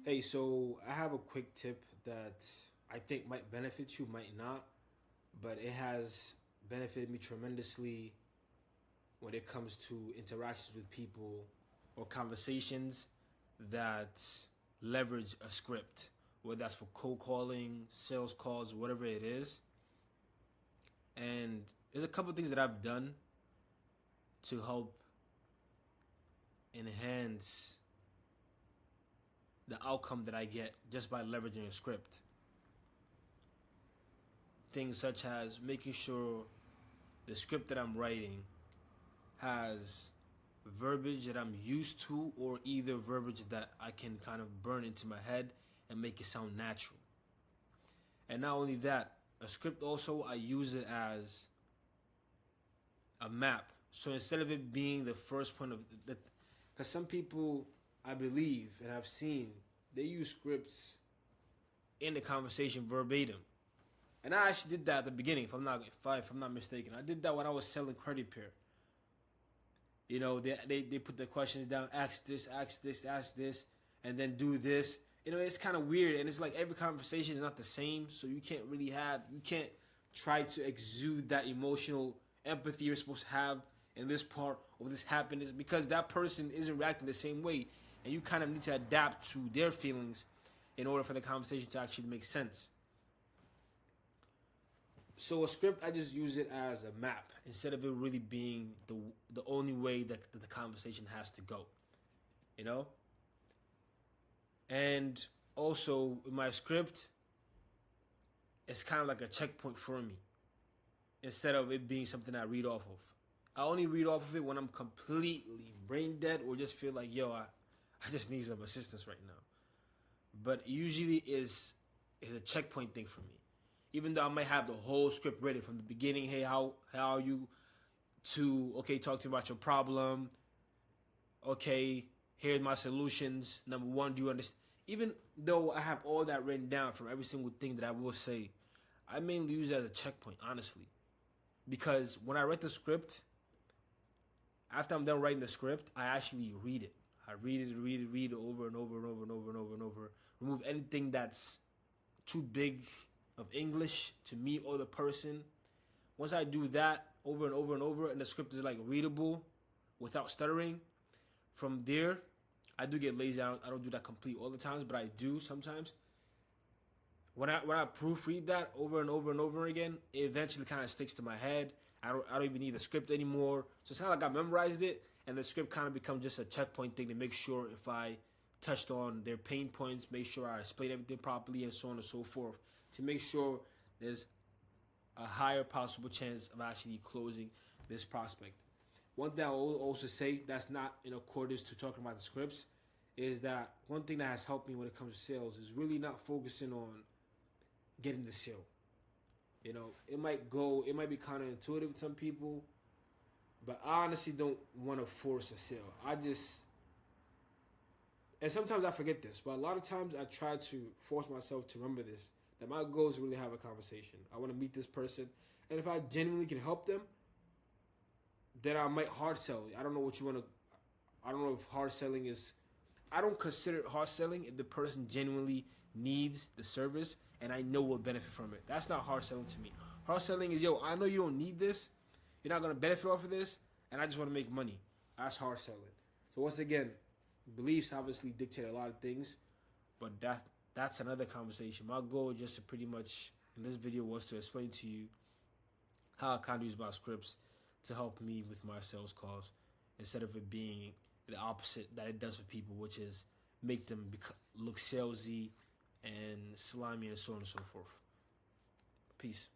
Hey, so I have a quick tip that I think might benefit you, might not, but it has benefited me tremendously when it comes to interactions with people or conversations that leverage a script, whether that's for cold calling, sales calls, whatever it is. And there's a couple of things that I've done to help enhance the outcome that I get just by leveraging a script. Things such as making sure the script that I'm writing has verbiage that I'm used to, or either verbiage that I can kind of burn into my head and make it sound natural. And not only that, a script also, I use it as a map. So instead of it being the first point of the, because some people, I believe, and I've seen, they use scripts in the conversation verbatim. And I actually did that at the beginning, if I'm not mistaken. I did that when I was selling credit repair. You know, they put the questions down, ask this, ask this, and then do this. You know, it's kind of weird, and it's like every conversation is not the same, so you can't try to exude that emotional empathy you're supposed to have in this part or this happiness, because that person isn't reacting the same way, and you kind of need to adapt to their feelings in order for the conversation to actually make sense. So a script, I just use it as a map instead of it really being the only way that the conversation has to go, you know. And also in my script, it's kind of like a checkpoint for me instead of it being something I read off of. I only read off of it when I'm completely brain dead or just feel like, yo, I just need some assistance right now. But usually is a checkpoint thing for me. Even though I might have the whole script ready from the beginning, hey, how are you? To, okay, talk to me about your problem. Okay, here's my solutions. Number one, do you understand? Even though I have all that written down from every single thing that I will say, I mainly use it as a checkpoint, honestly. Because when I write the script, after I'm done writing the script, I actually read it. I read it over and over and over and over and over and over. Remove anything that's too big of English to me or the person. Once I do that over and over and over, and the script is like readable without stuttering, from there, I do get lazy. I don't do that complete all the times, but I do sometimes. When I proofread that over and over and over again, it eventually kind of sticks to my head. I don't even need the script anymore. So it's kind of like I memorized it, and the script kind of becomes just a checkpoint thing to make sure if I touched on their pain points, make sure I explained everything properly, and so on and so forth, to make sure there's a higher possible chance of actually closing this prospect. One thing I will also say that's not in accordance to talking about the scripts is that one thing that has helped me when it comes to sales is really not focusing on getting the sale. You know, it might be counterintuitive to some people, but I honestly don't want to force a sale. And sometimes I forget this, but a lot of times I try to force myself to remember this, that my goal is to really have a conversation. I want to meet this person, and if I genuinely can help them, then I might hard sell. I don't know if hard selling is, I don't consider it hard selling if the person genuinely needs the service and I know will benefit from it. That's not hard selling to me. Hard selling is, yo, I know you don't need this, you're not going to benefit off of this, and I just want to make money. That's hard selling. So once again, beliefs obviously dictate a lot of things, but that's another conversation. My goal just to pretty much in this video was to explain to you how I kind of use my scripts to help me with my sales calls instead of it being the opposite that it does for people, which is make them look salesy and slimy and so on and so forth. Peace.